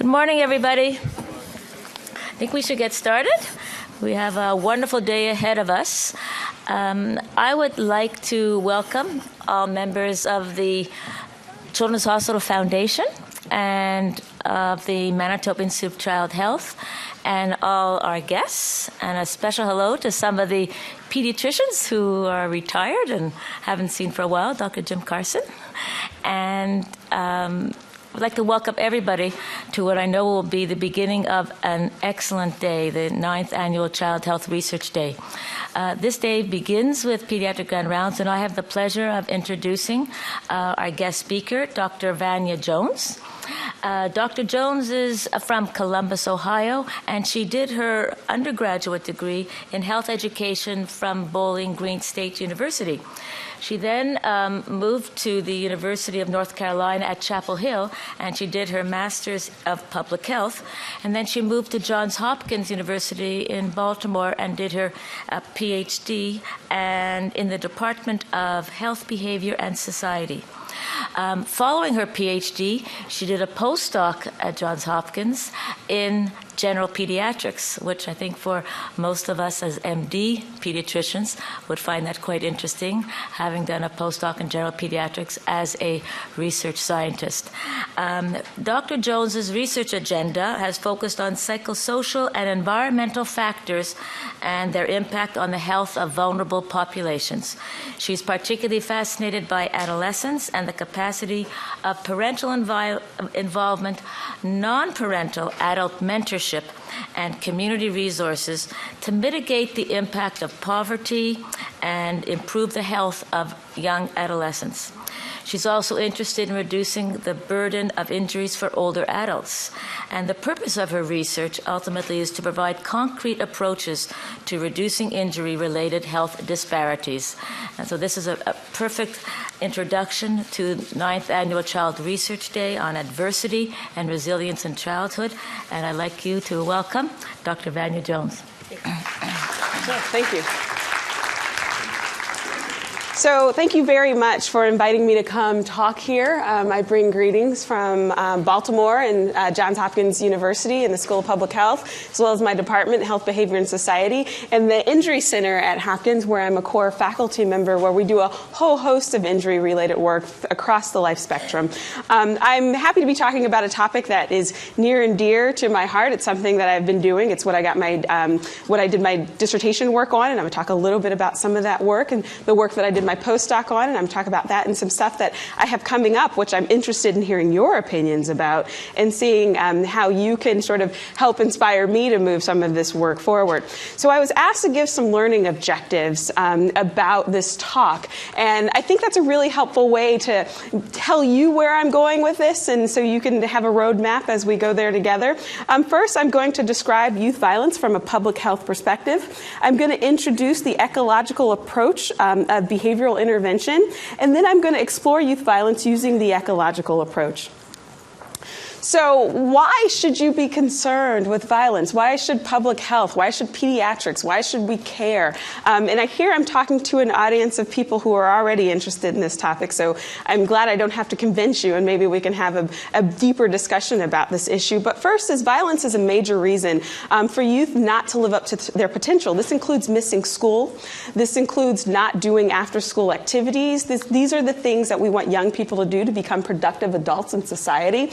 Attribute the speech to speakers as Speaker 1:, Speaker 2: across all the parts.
Speaker 1: Good morning, everybody. I think we should get started. We have a wonderful day ahead of us. I would like to welcome all members of the Children's Hospital Foundation and of the Manitoba Institute of Child Health and all our guests, and a special hello to some of the pediatricians who are retired and haven't seen for a while, Dr. Jim Carson. And I'd like to welcome everybody to what I know will be the beginning of an excellent day, the 9th Annual Child Health Research Day. This day begins with Pediatric Grand Rounds, and I have the pleasure of introducing our guest speaker, Dr. Vanya Jones. Dr. Jones is from Columbus, Ohio, and she did her undergraduate degree in health education from Bowling Green State University. She then moved to the University of North Carolina at Chapel Hill, and she did her Master's of Public Health. And then she moved to Johns Hopkins University in Baltimore and did her PhD and in the Department of Health, Behavior, and Society. Following her PhD, she did a postdoc at Johns Hopkins in general pediatrics, which I think for most of us as MD pediatricians would find that quite interesting, having done a postdoc in general pediatrics as a research scientist. Dr. Jones's research agenda has focused on psychosocial and environmental factors and their impact on the health of vulnerable populations. She's particularly fascinated by adolescents and the capacity of parental involvement, non-parental adult mentorship, and community resources to mitigate the impact of poverty and improve the health of young adolescents. She's also interested in reducing the burden of injuries for older adults. And the purpose of her research ultimately is to provide concrete approaches to reducing injury-related health disparities. And so this is a perfect introduction to 9th Annual Child Research Day on Adversity and Resilience in Childhood. And I'd like you to welcome Dr. Vanya Jones.
Speaker 2: Thank you. So thank you very much for inviting me to come talk here. I bring greetings from Baltimore and Johns Hopkins University and the School of Public Health, as well as my department, Health, Behavior, and Society, and the Injury Center at Hopkins, where I'm a core faculty member, where we do a whole host of injury-related work across the life spectrum. I'm happy to be talking about a topic that is near and dear to my heart. It's something that I've been doing. It's what I got my what I did my dissertation work on, and I'm going to talk a little bit about some of that work and the work that I did my postdoc on, and I'm talking about that and some stuff that I have coming up, which I'm interested in hearing your opinions about and seeing how you can sort of help inspire me to move some of this work forward. So I was asked to give some learning objectives about this talk, and I think that's a really helpful way to tell you where I'm going with this, and so you can have a roadmap as we go there together. First, I'm going to describe youth violence from a public health perspective. I'm going to introduce the ecological approach of behavioral intervention, and then I'm going to explore youth violence using the ecological approach. So why should you be concerned with violence? Why should public health? Why should pediatrics? Why should we care? And I hear I'm talking to an audience of people who are already interested in this topic, so I'm glad I don't have to convince you, and maybe we can have a deeper discussion about this issue. But first, is violence is a major reason for youth not to live up to their potential. This includes missing school. This includes not doing after-school activities. These are the things that we want young people to do to become productive adults in society.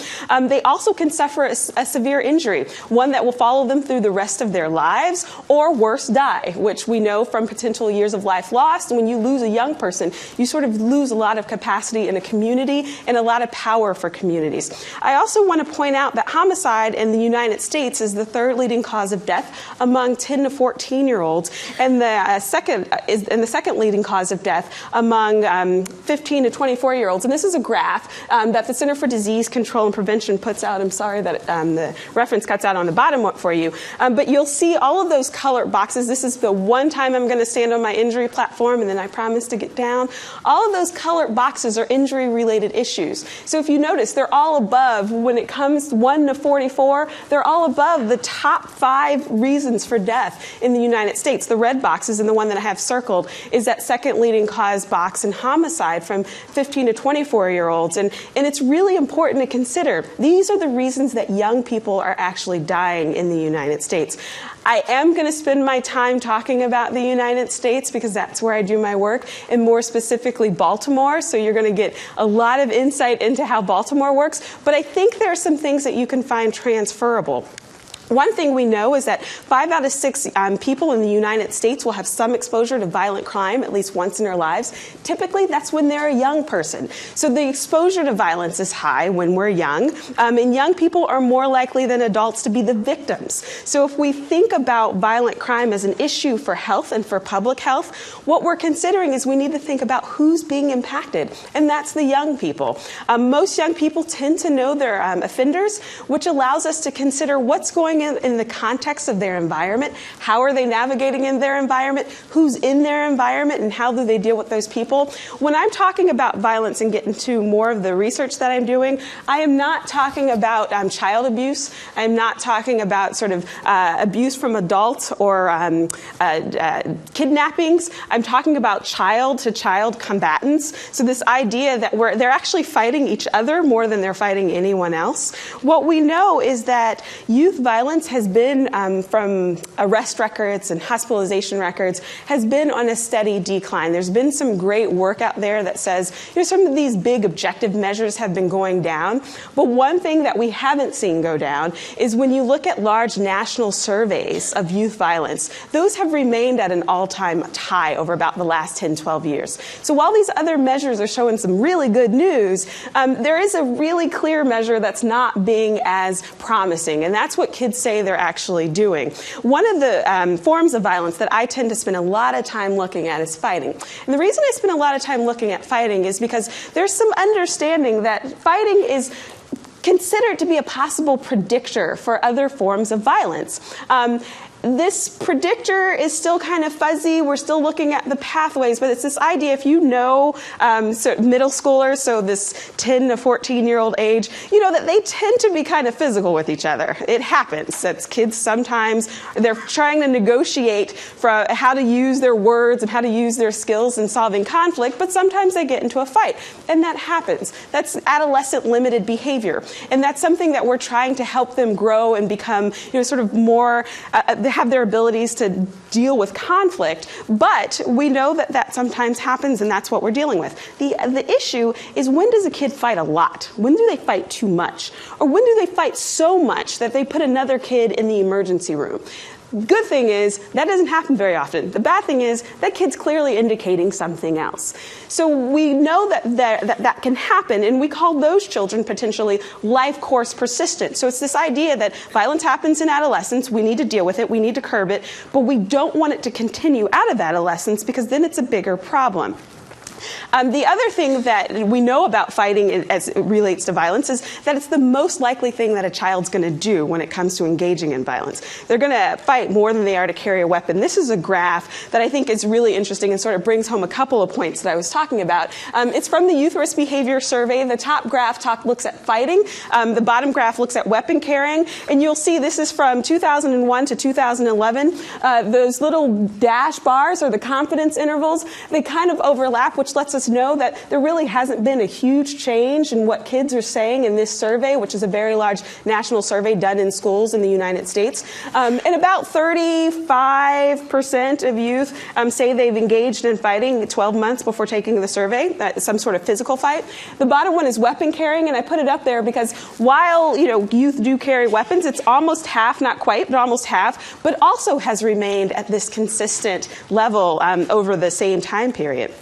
Speaker 2: They also can suffer a severe injury, one that will follow them through the rest of their lives, or worse, die, which we know from potential years of life lost. When you lose a young person, you sort of lose a lot of capacity in a community and a lot of power for communities. I also want to point out that homicide in the United States is the third leading cause of death among 10 to 14-year-olds, and the second leading cause of death among 15 to 24-year-olds. And this is a graph that the Center for Disease Control and Prevention puts out. I'm sorry that the reference cuts out on the bottom for you. But you'll see all of those colored boxes. This is the one time I'm going to stand on my injury platform, and then I promise to get down. All of those colored boxes are injury-related issues. So if you notice, they're all above, when it comes 1 to 44, they're all above the top 5 reasons for death in the United States. The red boxes, and the one that I have circled, is that second leading cause box in homicide from 15 to 24-year-olds. And it's really important to consider these these are the reasons that young people are actually dying in the United States. I am going to spend my time talking about the United States because that's where I do my work, and more specifically Baltimore. So you're going to get a lot of insight into how Baltimore works. But I think there are some things that you can find transferable. One thing we know is that 5 out of 6 people in the United States will have some exposure to violent crime at least once in their lives. Typically, that's when they're a young person. So the exposure to violence is high when we're young, and young people are more likely than adults to be the victims. So if we think about violent crime as an issue for health and for public health, what we're considering is we need to think about who's being impacted, and that's the young people. Most young people tend to know their offenders, which allows us to consider what's going in the context of their environment. How are they navigating in their environment? Who's in their environment, and how do they deal with those people? When I'm talking about violence and get into more of the research that I'm doing, I am not talking about child abuse. I'm not talking about sort of abuse from adults or kidnappings. I'm talking about child-to-child combatants. So this idea that they're actually fighting each other more than they're fighting anyone else. What we know is that youth violence has been, from arrest records and hospitalization records, has been on a steady decline. There's been some great work out there that says, some of these big objective measures have been going down. But one thing that we haven't seen go down is when you look at large national surveys of youth violence, those have remained at an all-time high over about the last 10, 12 years. So while these other measures are showing some really good news, there is a really clear measure that's not being as promising, and that's what kids say they're actually doing. One of the forms of violence that I tend to spend a lot of time looking at is fighting. And the reason I spend a lot of time looking at fighting is because there's some understanding that fighting is considered to be a possible predictor for other forms of violence. This predictor is still kind of fuzzy. We're still looking at the pathways, but it's this idea, if you know middle schoolers, so this 10 to 14-year-old age, that they tend to be kind of physical with each other. It happens. That's kids sometimes, they're trying to negotiate for how to use their words and how to use their skills in solving conflict, but sometimes they get into a fight, and that happens. That's adolescent limited behavior, and that's something that we're trying to help them grow and become, sort of more have their abilities to deal with conflict, but we know that that sometimes happens, and that's what we're dealing with. The issue is, when does a kid fight a lot? When do they fight too much? Or when do they fight so much that they put another kid in the emergency room? Good thing is, that doesn't happen very often. The bad thing is, that kid's clearly indicating something else. So we know that can happen, and we call those children potentially life course persistent. So it's this idea that violence happens in adolescence, we need to deal with it, we need to curb it, but we don't want it to continue out of adolescence because then it's a bigger problem. The other thing that we know about fighting as it relates to violence is that it's the most likely thing that a child's going to do when it comes to engaging in violence. They're going to fight more than they are to carry a weapon. This is a graph that I think is really interesting and sort of brings home a couple of points that I was talking about. It's from the Youth Risk Behavior Survey. The top graph looks at fighting. The bottom graph looks at weapon carrying. And you'll see this is from 2001 to 2011. Those little dash bars are the confidence intervals. They kind of overlap, which lets us know that there really hasn't been a huge change in what kids are saying in this survey, which is a very large national survey done in schools in the United States. And about 35% of youth say they've engaged in fighting 12 months before taking the survey, some sort of physical fight. The bottom one is weapon carrying, and I put it up there because while youth do carry weapons, it's almost half, not quite, but almost half, but also has remained at this consistent level over the same time period.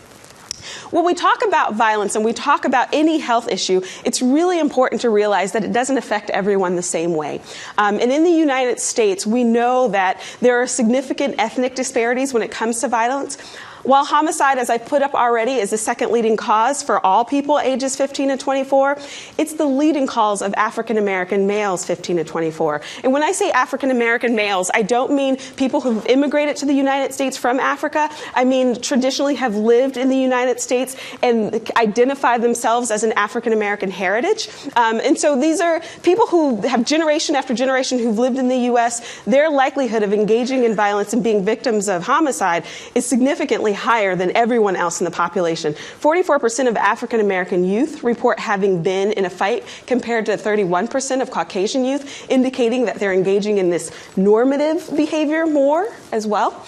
Speaker 2: When we talk about violence and we talk about any health issue, it's really important to realize that it doesn't affect everyone the same way. And in the United States, we know that there are significant ethnic disparities when it comes to violence. While homicide, as I put up already, is the second leading cause for all people ages 15 to 24, it's the leading cause of African American males 15 to 24. And when I say African American males, I don't mean people who've immigrated to the United States from Africa. I mean traditionally have lived in the United States and identify themselves as an African American heritage. And so these are people who have generation after generation who've lived in the U.S. Their likelihood of engaging in violence and being victims of homicide is significantly higher than everyone else in the population. 44% of African American youth report having been in a fight, compared to 31% of Caucasian youth, indicating that they're engaging in this normative behavior more as well.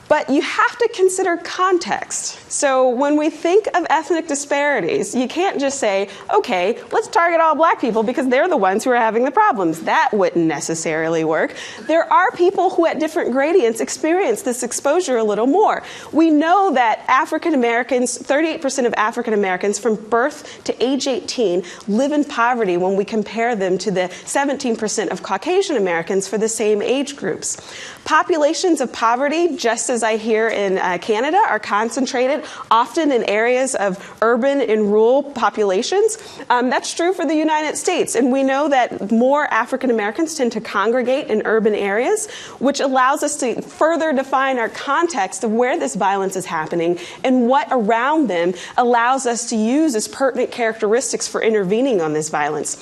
Speaker 2: But you have to consider context. So when we think of ethnic disparities, you can't just say, okay, let's target all black people because they're the ones who are having the problems. That wouldn't necessarily work. There are people who at different gradients experience this exposure a little more. We know that African Americans, 38% of African Americans from birth to age 18 live in poverty when we compare them to the 17% of Caucasian Americans for the same age groups. Populations of poverty, just as I hear in Canada, are concentrated often in areas of urban and rural populations. That's true for the United States, and we know that more African Americans tend to congregate in urban areas, which allows us to further define our context of where this violence is happening and what around them allows us to use as pertinent characteristics for intervening on this violence.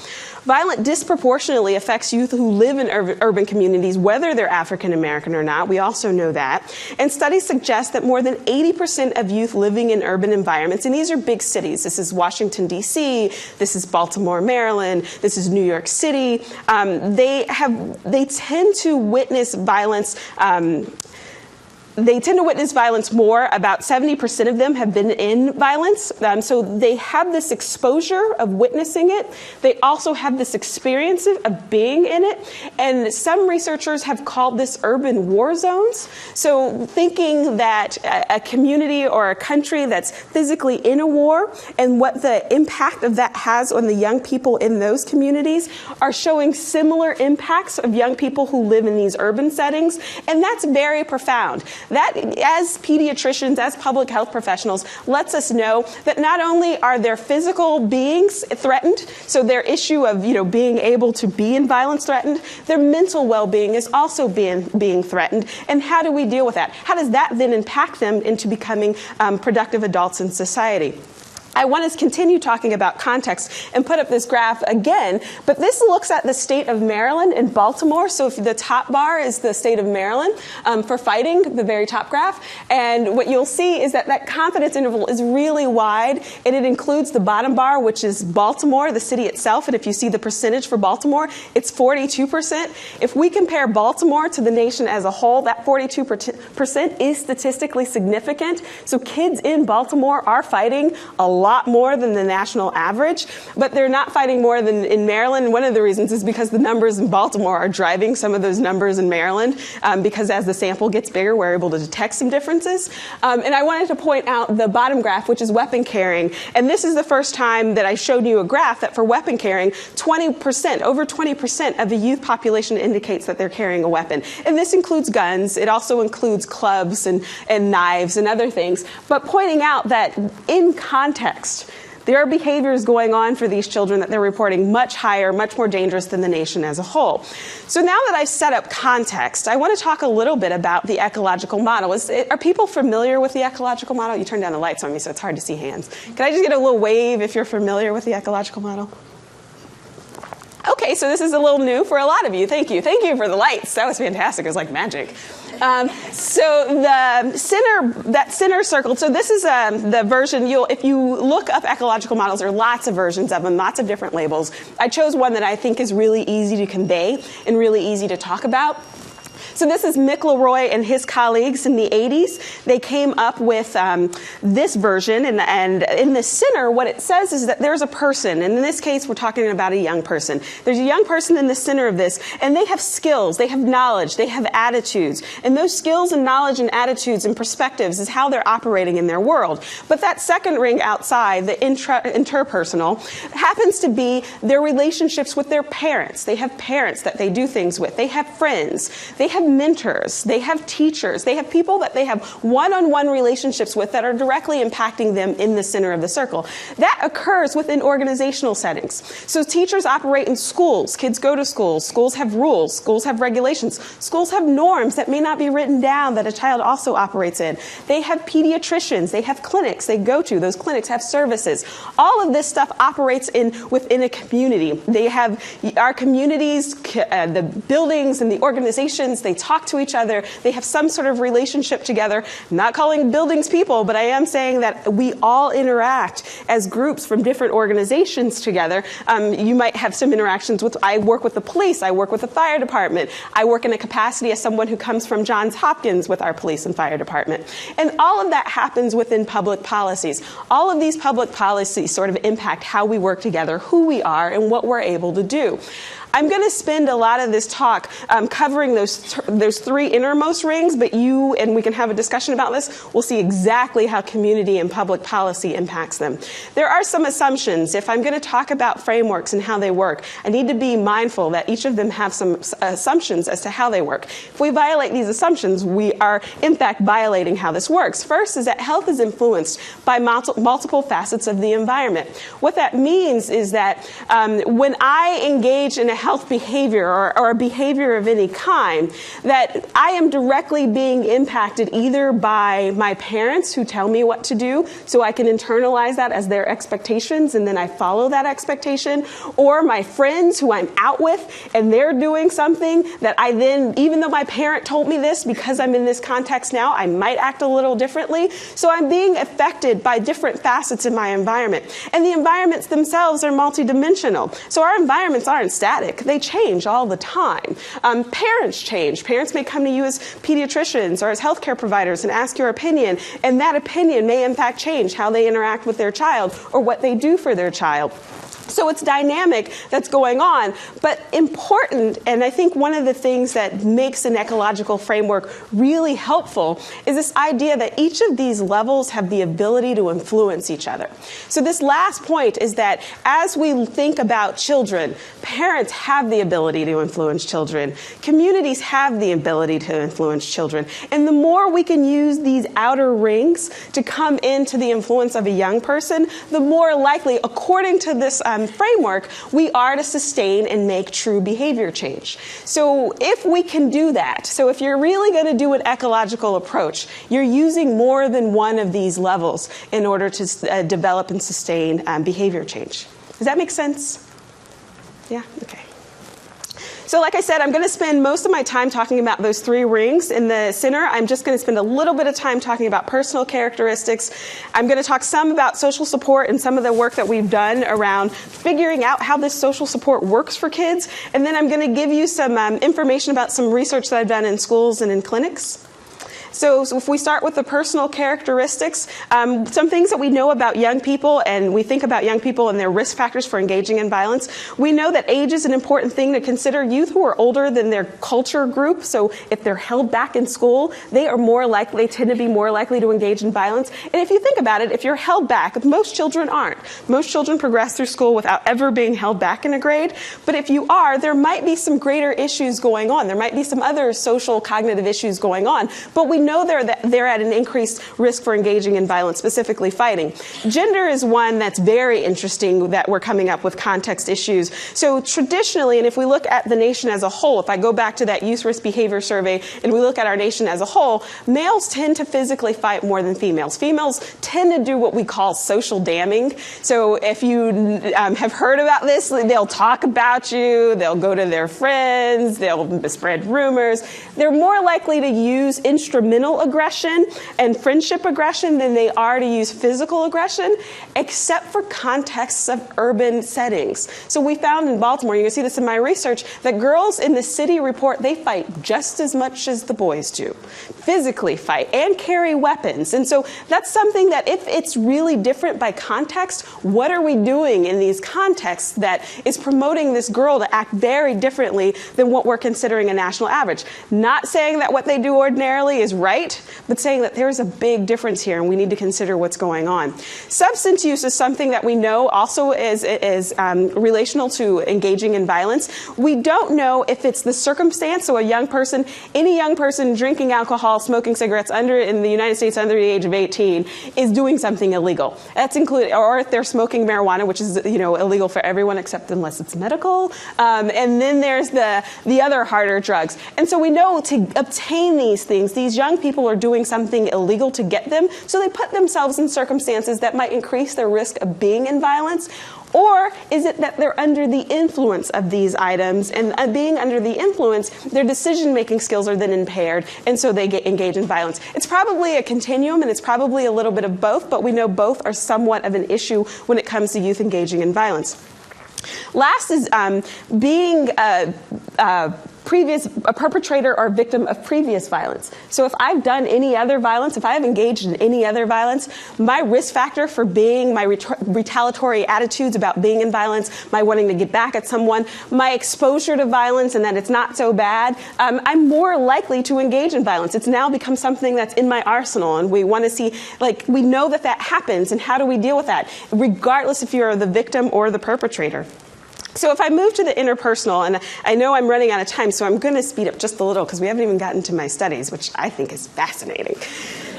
Speaker 2: Violence disproportionately affects youth who live in urban communities, whether they're African American or not. We also know that. And studies suggest that more than 80% of youth living in urban environments, and these are big cities. This is Washington, D.C., this is Baltimore, Maryland, this is New York City. They tend to witness violence. They tend to witness violence more. About 70% of them have been in violence. So they have this exposure of witnessing it. They also have this experience of being in it. And some researchers have called this urban war zones. So thinking that a community or a country that's physically in a war and what the impact of that has on the young people in those communities are showing similar impacts of young people who live in these urban settings. And that's very profound. That, as pediatricians, as public health professionals, lets us know that not only are their physical beings threatened, so their issue of being able to be in violence threatened, their mental well-being is also being threatened. And how do we deal with that? How does that then impact them into becoming productive adults in society? I want to continue talking about context and put up this graph again, but this looks at the state of Maryland and Baltimore. So if the top bar is the state of Maryland for fighting, the very top graph, and what you'll see is that that confidence interval is really wide, and it includes the bottom bar, which is Baltimore, the city itself, and if you see the percentage for Baltimore, it's 42%. If we compare Baltimore to the nation as a whole, that 42% is statistically significant. So kids in Baltimore are fighting a lot more than the national average, but they're not fighting more than in Maryland. One of the reasons is because the numbers in Baltimore are driving some of those numbers in Maryland, because as the sample gets bigger, we're able to detect some differences. And I wanted to point out the bottom graph, which is weapon carrying. And this is the first time that I showed you a graph that for weapon carrying, 20%, over 20% of the youth population indicates that they're carrying a weapon. And this includes guns. It also includes clubs and knives and other things. But pointing out that in context, there are behaviors going on for these children that they're reporting much higher, much more dangerous than the nation as a whole. So now that I've set up context, I want to talk a little bit about the ecological model. Are people familiar with the ecological model? You turned down the lights on me, so it's hard to see hands. Can I just get a little wave if you're familiar with the ecological model? Okay, so this is a little new for a lot of you. Thank you. Thank you for the lights. That was fantastic. It was like magic. So that center circle, so this is the version, if you look up ecological models, there are lots of versions of them, lots of different labels. I chose one that I think is really easy to convey and really easy to talk about. So this is Mick Leroy and his colleagues in the 80s. They came up with this version, and in the center, what it says is that there's a person, and in this case, we're talking about a young person. There's a young person in the center of this, and they have skills, they have knowledge, they have attitudes, and those skills and knowledge and attitudes and perspectives is how they're operating in their world. But that second ring outside, the interpersonal, happens to be their relationships with their parents. They have parents that they do things with. They have friends. They have mentors, they have teachers, they have people that they have one-on-one relationships with that are directly impacting them in the center of the circle. That occurs within organizational settings. So teachers operate in schools, kids go to schools, schools have rules, schools have regulations, schools have norms that may not be written down that a child also operates in. They have pediatricians, they have clinics they go to, those clinics have services. All of this stuff operates within a community. They have our communities, the buildings and the organizations, they they talk to each other, they have some sort of relationship together. I'm not calling buildings people, but I am saying that we all interact as groups from different organizations together. You might have some interactions with, I work with the police, I work with the fire department, I work in a capacity as someone who comes from Johns Hopkins with our police and fire department. And all of that happens within public policies. All of these public policies sort of impact how we work together, who we are, and what we're able to do. I'm going to spend a lot of this talk covering those three innermost rings, but you, and we can have a discussion about this, will see exactly how community and public policy impacts them. There are some assumptions. If I'm going to talk about frameworks and how they work, I need to be mindful that each of them have some assumptions as to how they work. If we violate these assumptions, we are, in fact, violating how this works. First is that health is influenced by multiple facets of the environment. What that means is that when I engage in a health behavior or a behavior of any kind, that I am directly being impacted either by my parents who tell me what to do so I can internalize that as their expectations and then I follow that expectation, or my friends who I'm out with and they're doing something that I then, even though my parent told me this, because I'm in this context now, I might act a little differently. So I'm being affected by different facets in my environment. And the environments themselves are multidimensional. So our environments aren't static. They change all the time. Parents change. Parents may come to you as pediatricians or as healthcare providers and ask your opinion, and that opinion may in fact change how they interact with their child or what they do for their child. So it's dynamic that's going on, but important, and I think one of the things that makes an ecological framework really helpful is this idea that each of these levels have the ability to influence each other. So this last point is that as we think about children, parents have the ability to influence children, communities have the ability to influence children, and the more we can use these outer rings to come into the influence of a young person, the more likely, according to this framework, we are to sustain and make true behavior change. So if we can do that, so if you're really going to do an ecological approach, you're using more than one of these levels in order to develop and sustain behavior change. Does that make sense? Yeah? Okay. So like I said, I'm going to spend most of my time talking about those three rings. In the center, I'm just going to spend a little bit of time talking about personal characteristics. I'm going to talk some about social support and some of the work that we've done around figuring out how this social support works for kids. And then I'm going to give you some information about some research that I've done in schools and in clinics. So if we start with the personal characteristics, some things that we know about young people, and we think about young people and their risk factors for engaging in violence. We know that age is an important thing to consider. Youth who are older than their culture group, so if they're held back in school, they tend to be more likely to engage in violence. And if you think about it, if you're held back, most children aren't. Most children progress through school without ever being held back in a grade. But if you are, there might be some greater issues going on. There might be some other social cognitive issues going on. But we know they're at an increased risk for engaging in violence, specifically fighting. Gender is one that's very interesting that we're coming up with context issues. So traditionally, and if we look at the nation as a whole, if I go back to that youth risk behavior survey and we look at our nation as a whole, males tend to physically fight more than females. Females tend to do what we call social damning. So if you have heard about this, they'll talk about you, they'll go to their friends, they'll spread rumors. They're more likely to use instrumental aggression and friendship aggression than they are to use physical aggression, except for contexts of urban settings. So we found in Baltimore, you can see this in my research, that girls in the city report they fight just as much as the boys do. Physically fight and carry weapons. And so that's something that if it's really different by context, what are we doing in these contexts that is promoting this girl to act very differently than what we're considering a national average? Not saying that what they do ordinarily is right, but saying that there's a big difference here and we need to consider what's going on. Substance use is something that we know also is relational to engaging in violence. We don't know if it's the circumstance, so any young person drinking alcohol, smoking cigarettes in the United States under the age of 18 is doing something illegal. That's included, or if they're smoking marijuana, which is illegal for everyone except unless it's medical. And then there's the other harder drugs. And so we know to obtain these things, these young people are doing something illegal to get them, so they put themselves in circumstances that might increase their risk of being in violence. Or is it that they're under the influence of these items, and being under the influence, their decision-making skills are then impaired, and so they engage in violence? It's probably a continuum, and it's probably a little bit of both, but we know both are somewhat of an issue when it comes to youth engaging in violence. Last is being a perpetrator or victim of previous violence. So if I've done any other violence, if I have engaged in any other violence, my risk factor for being, my retaliatory attitudes about being in violence, my wanting to get back at someone, my exposure to violence and that it's not so bad, I'm more likely to engage in violence. It's now become something that's in my arsenal, and we want to see, like, we know that that happens, and how do we deal with that, regardless if you're the victim or the perpetrator. So if I move to the interpersonal, and I know I'm running out of time, so I'm going to speed up just a little because we haven't even gotten to my studies, which I think is fascinating.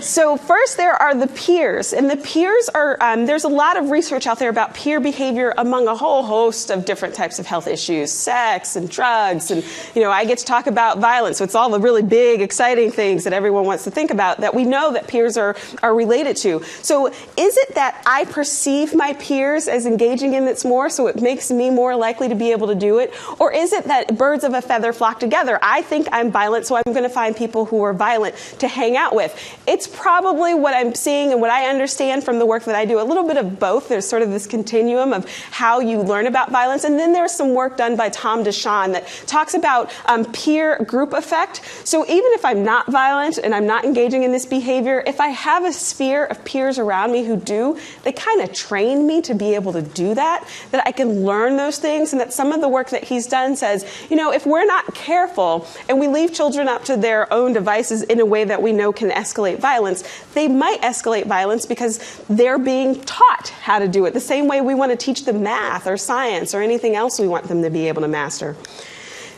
Speaker 2: So first there are the peers, and the peers are, there's a lot of research out there about peer behavior among a whole host of different types of health issues, sex and drugs, and I get to talk about violence, so it's all the really big, exciting things that everyone wants to think about that we know that peers are related to. So is it that I perceive my peers as engaging in it more, so it makes me more likely to be able to do it? Or is it that birds of a feather flock together? I think I'm violent, so I'm going to find people who are violent to hang out with. It's probably what I'm seeing and what I understand from the work that I do, a little bit of both. There's sort of this continuum of how you learn about violence. And then there's some work done by Tom DeShawn that talks about peer group effect. So even if I'm not violent and I'm not engaging in this behavior, if I have a sphere of peers around me who do, they kind of train me to be able to do that I can learn those things, and that some of the work that he's done says, if we're not careful and we leave children up to their own devices in a way that we know can escalate violence, they might escalate violence because they're being taught how to do it, the same way we want to teach them math or science or anything else we want them to be able to master.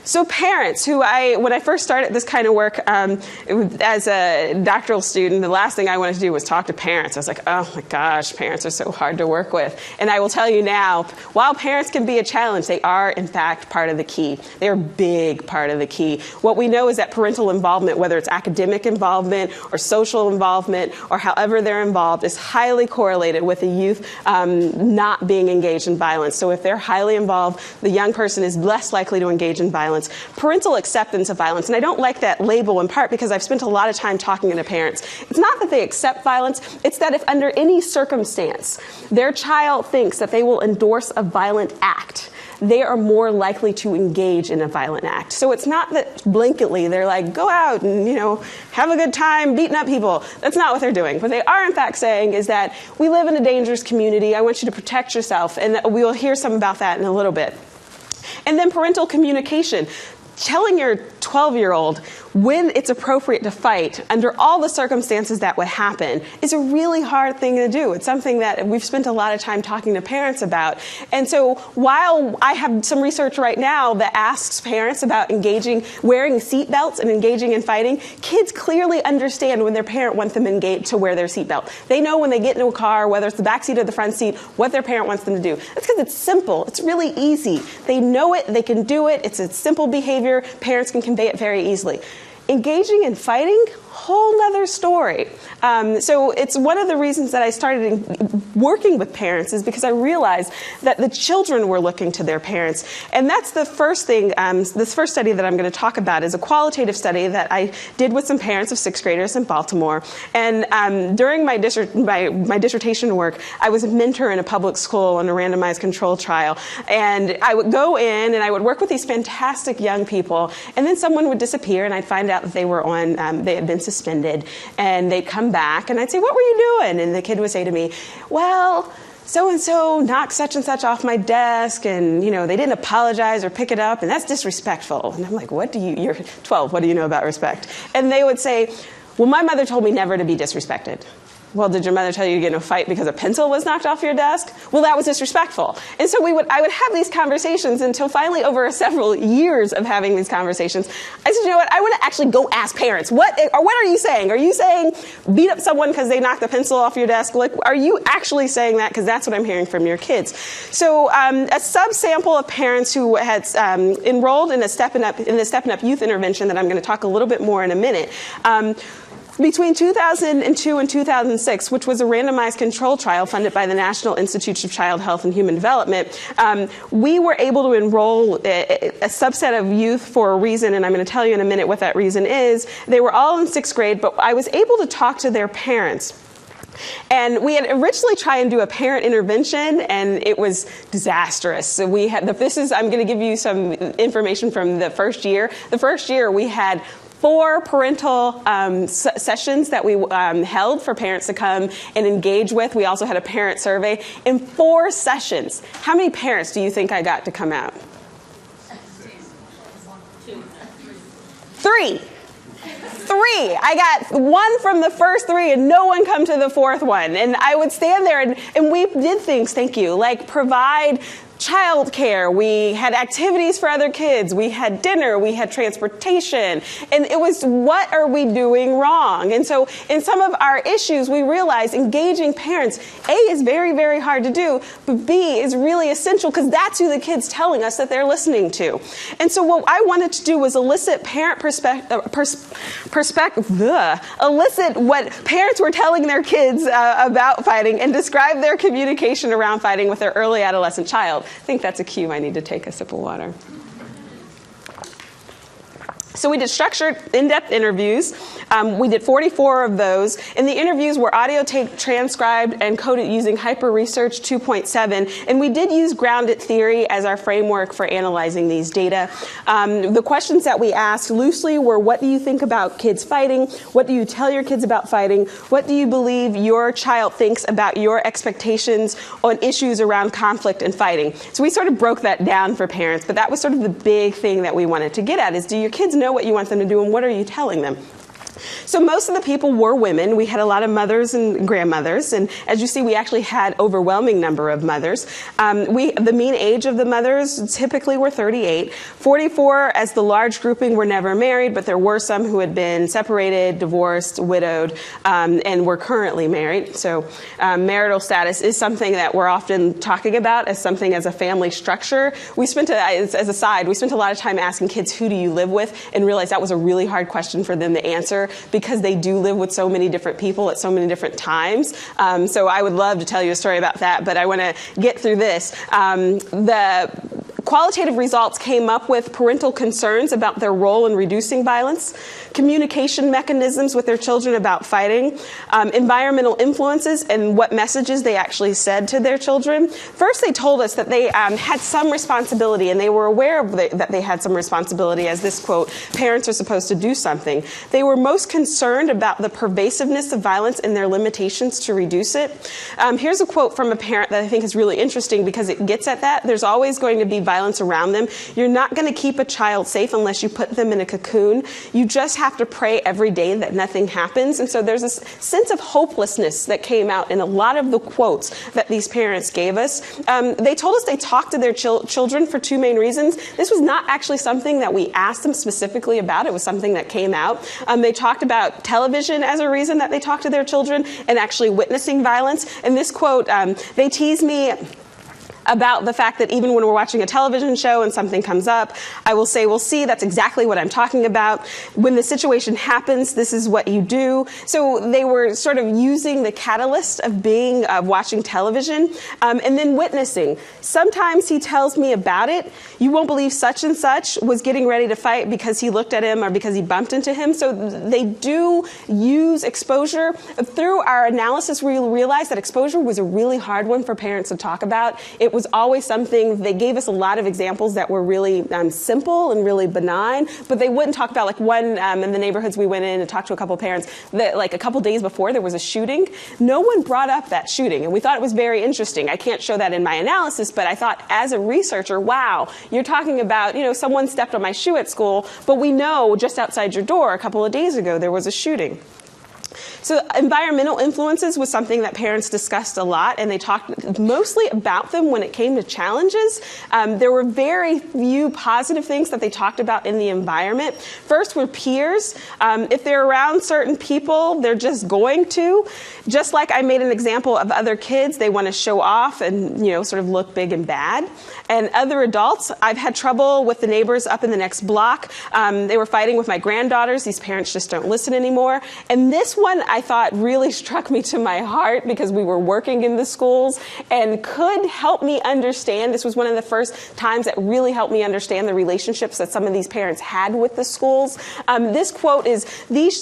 Speaker 2: So parents, who when I first started this kind of work as a doctoral student, the last thing I wanted to do was talk to parents. I was like, oh my gosh, parents are so hard to work with. And I will tell you now, while parents can be a challenge, they are in fact part of the key. They're a big part of the key. What we know is that parental involvement, whether it's academic involvement or social involvement or however they're involved, is highly correlated with the youth not being engaged in violence. So if they're highly involved, the young person is less likely to engage in violence. Parental acceptance of violence. And I don't like that label in part because I've spent a lot of time talking to parents. It's not that they accept violence, it's that if under any circumstance their child thinks that they will endorse a violent act, they are more likely to engage in a violent act. So it's not that blanketly they're like, go out and, have a good time beating up people. That's not what they're doing. What they are in fact saying is that we live in a dangerous community. I want you to protect yourself. And we will hear some about that in a little bit. And then parental communication. Telling your 12-year-old when it's appropriate to fight under all the circumstances that would happen is a really hard thing to do. It's something that we've spent a lot of time talking to parents about. And so while I have some research right now that asks parents about wearing seatbelts and engaging in fighting, kids clearly understand when their parent wants them to wear their seatbelt. They know when they get into a car, whether it's the back seat or the front seat, what their parent wants them to do. That's because it's simple. It's really easy. They know it. They can do it. It's a simple behavior. Parents can convey it very easily. Engaging in fighting, whole nother story. So it's one of the reasons that I started working with parents is because I realized that the children were looking to their parents. And that's the first thing, this first study that I'm going to talk about is a qualitative study that I did with some parents of sixth graders in Baltimore. And during my dissertation work, I was a mentor in a public school in a randomized control trial. And I would go in and I would work with these fantastic young people. And then someone would disappear and I'd find out that they were they had been suspended, and they'd come back, and I'd say, what were you doing? And the kid would say to me, well, so-and-so knocked such and such off my desk, and, they didn't apologize or pick it up, and that's disrespectful. And I'm like, you're 12, what do you know about respect? And they would say, well, my mother told me never to be disrespected. Well, did your mother tell you to get in a fight because a pencil was knocked off your desk? Well, that was disrespectful. And so I would have these conversations until finally, over several years of having these conversations, I said, you know what? I want to actually go ask parents. What are you saying? Are you saying beat up someone because they knocked the pencil off your desk? Like, are you actually saying that? Because that's what I'm hearing from your kids. So a subsample of parents who had enrolled in the Steppin Up youth intervention that I'm going to talk a little bit more in a minute, Between 2002 and 2006, which was a randomized control trial funded by the National Institutes of Child Health and Human Development, we were able to enroll a subset of youth for a reason, and I'm going to tell you in a minute what that reason is. They were all in 6th grade, but I was able to talk to their parents. And we had originally tried and do a parent intervention, and it was disastrous. So we had, I'm going to give you some information from the first year. The first year we had 4 parental sessions that we held for parents to come and engage with. We also had a parent survey. In 4 sessions, how many parents do you think I got to come out? 3. I got 1 from the first 3 and no one come to the 4th one. And I would stand there and we did things, thank you, like provide childcare. We had activities for other kids. We had dinner. We had transportation. And it was, what are we doing wrong? And so in some of our issues, we realized engaging parents, A, is very, very hard to do, but B, is really essential because that's who the kid's telling us that they're listening to. And so what I wanted to do was elicit parent elicit what parents were telling their kids about fighting and describe their communication around fighting with their early adolescent child. I think that's a cue. I need to take a sip of water. So we did structured, in-depth interviews. We did 44 of those. And the interviews were audio tape transcribed and coded using Hyper Research 2.7. And we did use grounded theory as our framework for analyzing these data. The questions that we asked loosely were, what do you think about kids fighting? What do you tell your kids about fighting? What do you believe your child thinks about your expectations on issues around conflict and fighting? So we sort of broke that down for parents. But that was sort of the big thing that we wanted to get at is, do your kids know what you want them to do and what are you telling them? So most of the people were women. We had a lot of mothers and grandmothers, and as you see, we actually had overwhelming number of mothers. The mean age of the mothers typically were 38. 44 as the large grouping were never married, but there were some who had been separated, divorced, widowed, and were currently married. So marital status is something that we're often talking about as something as a family structure. We spent, as a side, we spent a lot of time asking kids, who do you live with, and realized that was a really hard question for them to answer, because they do live with so many different people at so many different times. So I would love to tell you a story about that, but I want to get through this. The qualitative results came up with parental concerns about their role in reducing violence, communication mechanisms with their children about fighting, environmental influences, and what messages they actually said to their children. First, they told us that they had some responsibility, and they were aware of that they had some responsibility, as this quote, parents are supposed to do something. They were most concerned about the pervasiveness of violence and their limitations to reduce it. Here's a quote from a parent that I think is really interesting because it gets at that. There's always going to be violence around them. You're not going to keep a child safe unless you put them in a cocoon. You just have to pray every day that nothing happens. And so there's this sense of hopelessness that came out in a lot of the quotes that these parents gave us. They told us they talked to their children for 2 main reasons. This was not actually something that we asked them specifically about. It was something that came out. They talked about television as a reason that they talked to their children and actually witnessing violence. And this quote, they tease me about the fact that even when we're watching a television show and something comes up, I will say, well, see, that's exactly what I'm talking about. When the situation happens, this is what you do. So they were sort of using the catalyst of watching television and then witnessing. Sometimes he tells me about it. You won't believe such and such was getting ready to fight because he looked at him or because he bumped into him. So they do use exposure. Through our analysis, we realized that exposure was a really hard one for parents to talk about. It was always something, they gave us a lot of examples that were really simple and really benign, but they wouldn't talk about, like one in the neighborhoods we went in and talked to a couple parents, that like a couple days before there was a shooting. No one brought up that shooting, and we thought it was very interesting. I can't show that in my analysis, but I thought as a researcher, wow, you're talking about, someone stepped on my shoe at school, but we know just outside your door a couple of days ago there was a shooting. So environmental influences was something that parents discussed a lot, and they talked mostly about them when it came to challenges. There were very few positive things that they talked about in the environment. First were peers. If they're around certain people, they're just going to. Just like I made an example of other kids, they want to show off and sort of look big and bad. And other adults, I've had trouble with the neighbors up in the next block. They were fighting with my granddaughters. These parents just don't listen anymore. And this one I thought really struck me to my heart because we were working in the schools and could help me understand. This was one of the first times that really helped me understand the relationships that some of these parents had with the schools. This quote is,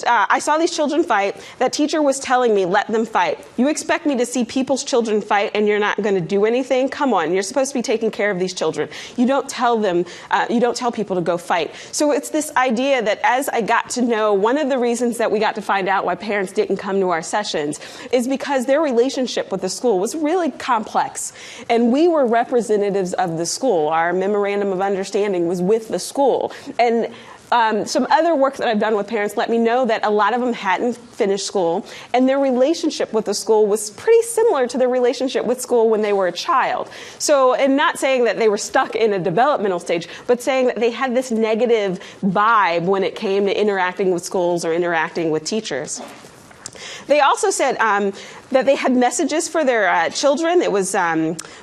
Speaker 2: I saw these children fight. That teacher was telling me, let them fight. You expect me to see people's children fight and you're not going to do anything? Come on, you're supposed to be taking care of these children. You don't tell them, you don't tell people to go fight. So it's this idea that as I got to know, one of the reasons that we got to find out why parents didn't come to our sessions is because their relationship with the school was really complex. And we were representatives of the school. Our memorandum of understanding was with the school. And some other work that I've done with parents let me know that a lot of them hadn't finished school, and their relationship with the school was pretty similar to their relationship with school when they were a child. So, and not saying that they were stuck in a developmental stage, but saying that they had this negative vibe when it came to interacting with schools or interacting with teachers. They also said that they had messages for their children. It was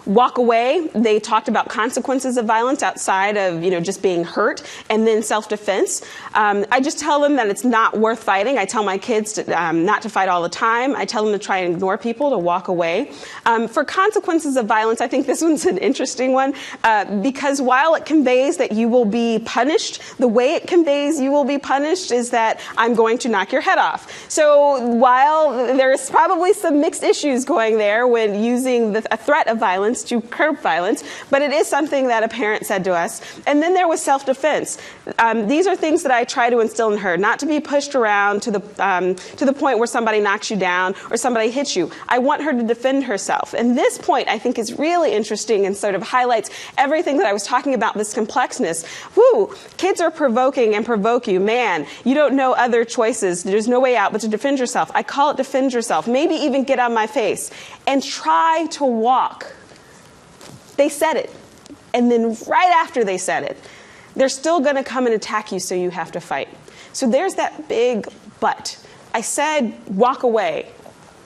Speaker 2: walk away. They talked about consequences of violence outside of, just being hurt, and then self-defense. I just tell them that it's not worth fighting. I tell my kids to, not to fight all the time. I tell them to try and ignore people, to walk away. For consequences of violence, I think this one's an interesting one because while it conveys that you will be punished, the way it conveys you will be punished is that I'm going to knock your head off. So while there's probably some mixed issues going there when using a threat of violence to curb violence, but it is something that a parent said to us. And then there was self-defense. These are things that I try to instill in her, not to be pushed around to the point where somebody knocks you down or somebody hits you. I want her to defend herself. And this point, I think, is really interesting and sort of highlights everything that I was talking about, this complexness. Woo, kids are provoking and provoke you. Man, you don't know other choices. There's no way out but to defend yourself. I call it defend yourself. Maybe even get on my face and try to walk. They said it. And then right after they said it, they're still going to come and attack you, so you have to fight. So there's that big but. I said walk away,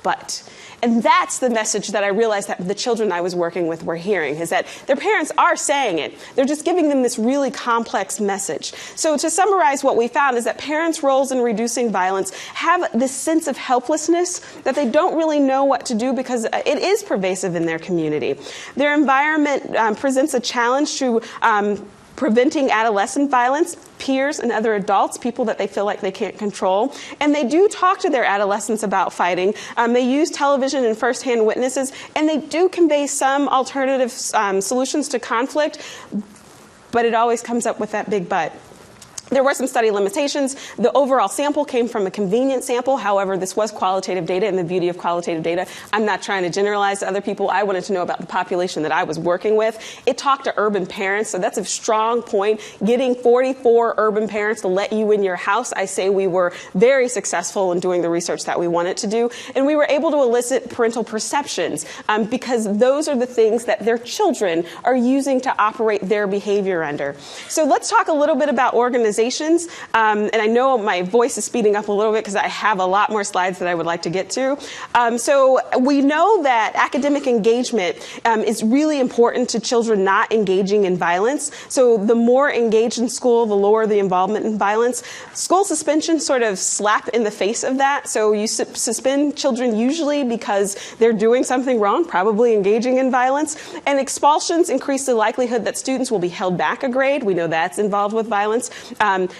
Speaker 2: but. And that's the message that I realized that the children I was working with were hearing, is that their parents are saying it. They're just giving them this really complex message. So to summarize, what we found is that parents' roles in reducing violence have this sense of helplessness that they don't really know what to do because it is pervasive in their community. Their environment presents a challenge to preventing adolescent violence, peers and other adults, people that they feel like they can't control. And they do talk to their adolescents about fighting. They use television and firsthand witnesses, and they do convey some alternative solutions to conflict, but it always comes up with that big but. There were some study limitations. The overall sample came from a convenient sample. However, this was qualitative data, and the beauty of qualitative data, I'm not trying to generalize to other people. I wanted to know about the population that I was working with. It talked to urban parents, so that's a strong point. Getting 44 urban parents to let you in your house, I say we were very successful in doing the research that we wanted to do. And we were able to elicit parental perceptions because those are the things that their children are using to operate their behavior under. So let's talk a little bit about organization. And I know my voice is speeding up a little bit because I have a lot more slides that I would like to get to. So we know that academic engagement is really important to children not engaging in violence. So the more engaged in school, the lower the involvement in violence. School suspension sort of slap in the face of that. So you suspend children usually because they're doing something wrong, probably engaging in violence. And expulsions increase the likelihood that students will be held back a grade. We know that's involved with violence.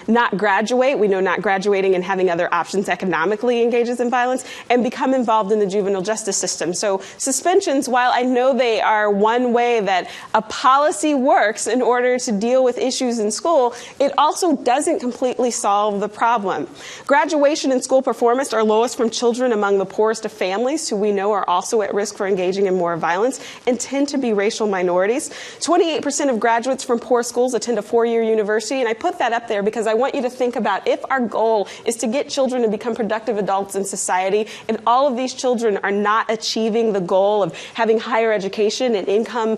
Speaker 2: Not graduate. We know not graduating and having other options economically engages in violence, and become involved in the juvenile justice system. So suspensions, while I know they are one way that a policy works in order to deal with issues in school, it also doesn't completely solve the problem. Graduation and school performance are lowest from children among the poorest of families, who we know are also at risk for engaging in more violence, and tend to be racial minorities. 28% of graduates from poor schools attend a four-year university, and I put that up there there because I want you to think about if our goal is to get children to become productive adults in society, and all of these children are not achieving the goal of having higher education and income,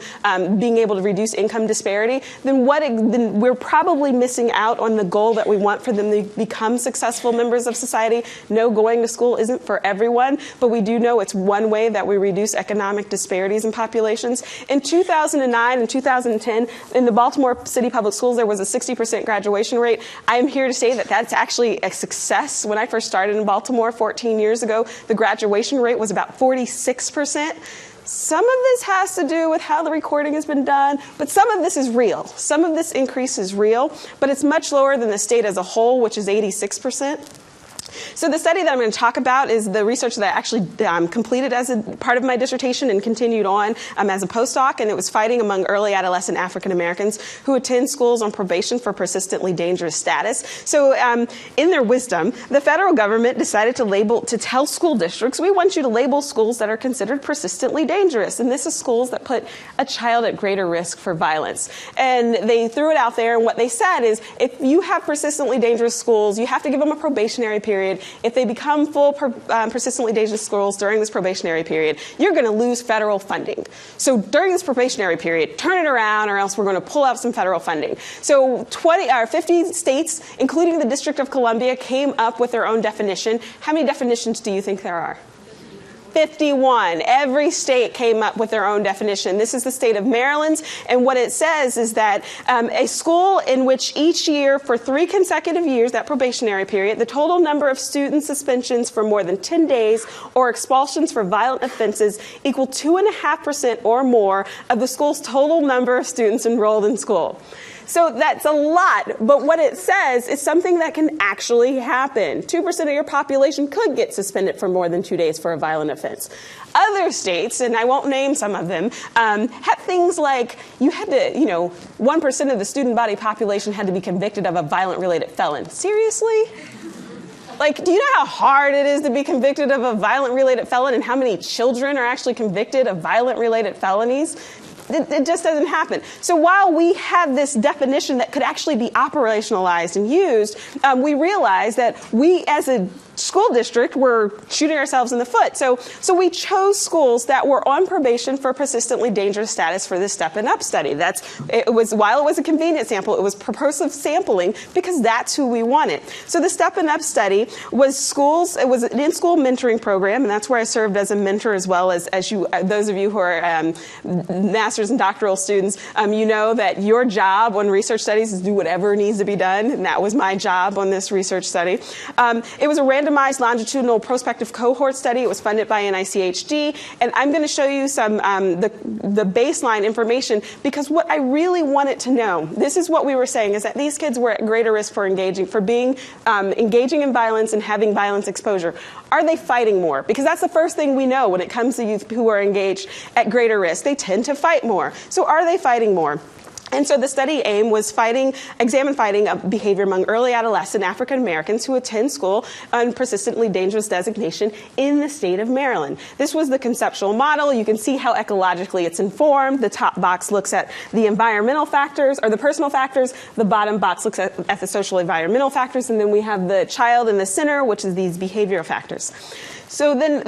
Speaker 2: being able to reduce income disparity, then we're probably missing out on the goal that we want for them to become successful members of society. No, going to school isn't for everyone, but we do know it's one way that we reduce economic disparities in populations. In 2009 and 2010, in the Baltimore City Public Schools, there was a 60% graduation rate. I'm here to say that that's actually a success. When I first started in Baltimore 14 years ago, the graduation rate was about 46%. Some of this has to do with how the recording has been done, but some of this is real. Some of this increase is real, but it's much lower than the state as a whole, which is 86%. So the study that I'm going to talk about is the research that I actually completed as a part of my dissertation and continued on as a postdoc, and it was fighting among early adolescent African Americans who attend schools on probation for persistently dangerous status. So in their wisdom, the federal government decided to tell school districts, we want you to label schools that are considered persistently dangerous, and this is schools that put a child at greater risk for violence. And they threw it out there, and what they said is, if you have persistently dangerous schools, you have to give them a probationary period. If they become full persistently dangerous schools during this probationary period, you're going to lose federal funding. So during this probationary period, turn it around or else we're going to pull out some federal funding. So 50 states, including the District of Columbia, came up with their own definition. How many definitions do you think there are? 51. Every state came up with their own definition. This is the state of Maryland, and what it says is that a school in which each year for 3 consecutive years, that probationary period, the total number of student suspensions for more than 10 days or expulsions for violent offenses equal 2.5% or more of the school's total number of students enrolled in school. So that's a lot, but what it says is something that can actually happen. 2% of your population could get suspended for more than 2 days for a violent offense. Other states, and I won't name some of them, had things like you had to, 1% of the student body population had to be convicted of a violent related felon. Seriously? Like, do you know how hard it is to be convicted of a violent related felon and how many children are actually convicted of violent related felonies? It just doesn't happen. So while we had this definition that could actually be operationalized and used, we realized that we as a school district were shooting ourselves in the foot. So we chose schools that were on probation for persistently dangerous status for this Steppin Up study. While it was a convenient sample, it was purposive sampling because that's who we wanted. So the Steppin Up study was schools. It was an in-school mentoring program, and that's where I served as a mentor as well as you. Those of you who are master's and doctoral students, you know that your job on research studies is to do whatever needs to be done, and that was my job on this research study. It was a randomized longitudinal prospective cohort study. It was funded by NICHD, and I'm going to show you some the baseline information because what I really wanted to know, this is what we were saying, is that these kids were at greater risk for engaging in violence and having violence exposure. Are they fighting more? Because that's the first thing we know when it comes to youth who are engaged at greater risk. They tend to fight more. So are they fighting more? And so the study aim was examine fighting behavior among early adolescent African Americans who attend school on persistently dangerous designation in the state of Maryland. This was the conceptual model. You can see how ecologically it's informed. The top box looks at the environmental factors or the personal factors. The bottom box looks at the social environmental factors. And then we have the child in the center, which is these behavioral factors. So then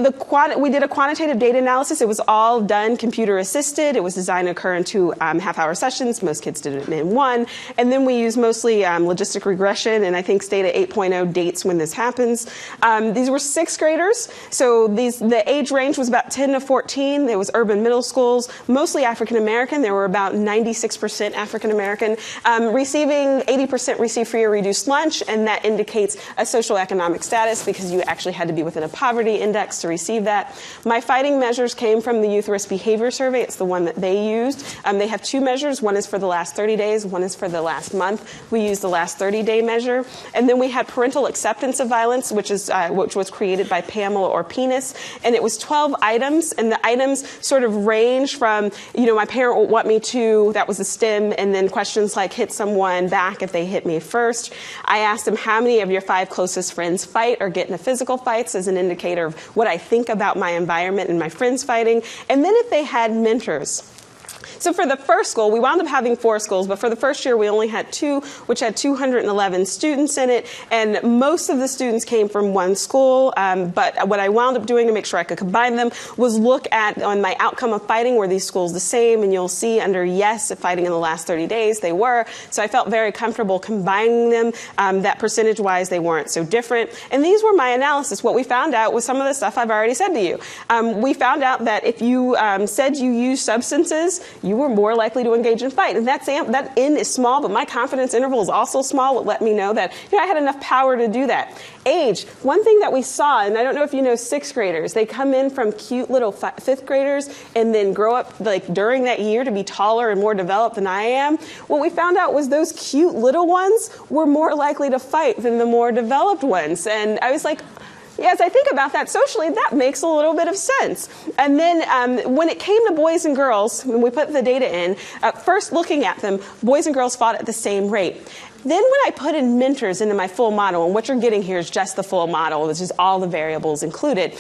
Speaker 2: we did a quantitative data analysis. It was all done computer assisted. It was designed to occur in 2 half-hour sessions. Most kids did it in 1. And then we used mostly logistic regression, and I think Stata 8.0 dates when this happens. These were 6th graders. So the age range was about 10 to 14. It was urban middle schools, mostly African American. There were about 96% African American. 80% received free or reduced lunch, and that indicates a socioeconomic status because you actually had to be within a poverty index to receive that. My fighting measures came from the Youth Risk Behavior Survey. It's the one that they used. They have 2 measures. One is for the last 30 days. One is for the last month. We used the last 30-day measure. And then we had parental acceptance of violence, which was created by Pamela or Penis. And it was 12 items. And the items sort of range from, my parent will want me to, that was the stem, and then questions like hit someone back if they hit me first. I asked them how many of your 5 closest friends fight or get into physical fights as an indicator of what I think about my environment and my friends fighting, and then if they had mentors. So for the first school, we wound up having 4 schools, but for the first year we only had 2, which had 211 students in it, and most of the students came from one school. But what I wound up doing to make sure I could combine them was look at, on my outcome of fighting, were these schools the same? And you'll see under yes, fighting in the last 30 days, they were. So I felt very comfortable combining them, that percentage-wise they weren't so different. And these were my analysis. What we found out was some of the stuff I've already said to you. We found out that if you said you used substances, you were more likely to engage in fight. And that N is small, but my confidence interval is also small. It let me know that I had enough power to do that. Age, one thing that we saw, and I don't know if you know 6th graders, they come in from cute little 5th graders and then grow up like during that year to be taller and more developed than I am. What we found out was those cute little ones were more likely to fight than the more developed ones. And I was like, yeah, as I think about that socially, that makes a little bit of sense. And then when it came to boys and girls, when we put the data in, first looking at them, boys and girls fought at the same rate. Then when I put in mentors into my full model, and what you're getting here is just the full model, which is all the variables included,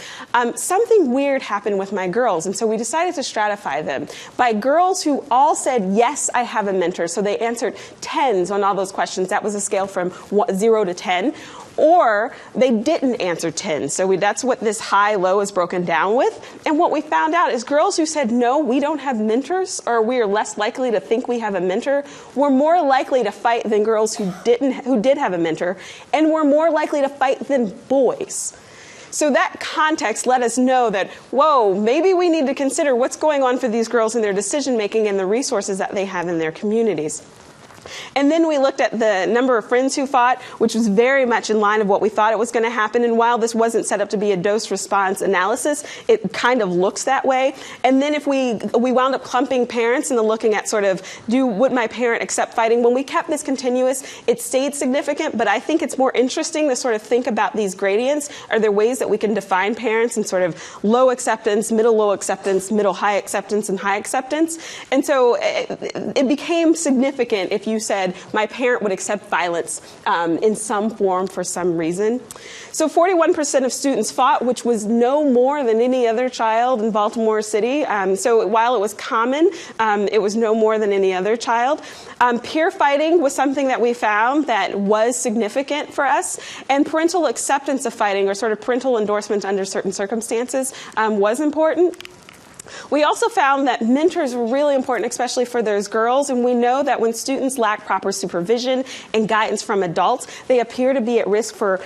Speaker 2: something weird happened with my girls. And so we decided to stratify them by girls who all said, yes, I have a mentor. So they answered 10s on all those questions. That was a scale from 0 to 10. Or they didn't answer 10. So that's what this high-low is broken down with. And what we found out is girls who said, no, we don't have mentors, or we are less likely to think we have a mentor, were more likely to fight than girls who did have a mentor, and were more likely to fight than boys. So that context let us know that, whoa, maybe we need to consider what's going on for these girls in their decision-making and the resources that they have in their communities. And then we looked at the number of friends who fought, which was very much in line of what we thought it was going to happen. And while this wasn't set up to be a dose-response analysis, it kind of looks that way. And then if we wound up clumping parents and then looking at sort of, would my parent accept fighting? When we kept this continuous, it stayed significant, but I think it's more interesting to sort of think about these gradients. Are there ways that we can define parents in sort of low acceptance, middle low acceptance, middle high acceptance, and high acceptance? And so it became significant if you said my parent would accept violence in some form for some reason. So 41% of students fought, which was no more than any other child in Baltimore City. So while it was common, it was no more than any other child. Peer fighting was something that we found that was significant for us. And parental acceptance of fighting, or sort of parental endorsement under certain circumstances, was important. We also found that mentors were really important, especially for those girls. And we know that when students lack proper supervision and guidance from adults, they appear to be at risk for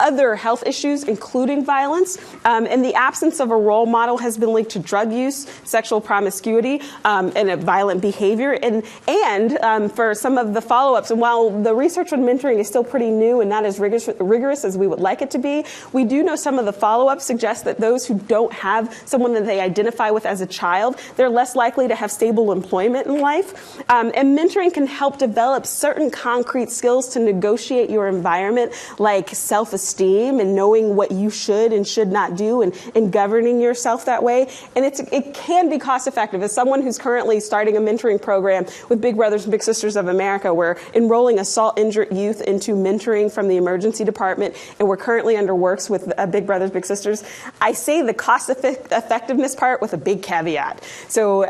Speaker 2: other health issues, including violence. And the absence of a role model has been linked to drug use, sexual promiscuity, and a violent behavior. And for some of the follow-ups, and while the research on mentoring is still pretty new and not as rigorous as we would like it to be, we do know some of the follow-ups suggest that those who don't have someone that they identify with as a child, they're less likely to have stable employment in life. And mentoring can help develop certain concrete skills to negotiate your environment, like self-esteem and knowing what you should and should not do, and governing yourself that way. And it can be cost effective. As someone who's currently starting a mentoring program with Big Brothers and Big Sisters of America, we're enrolling assault-injured youth into mentoring from the emergency department, and we're currently under works with Big Brothers, Big Sisters. I say the cost effectiveness part with a big caveat. So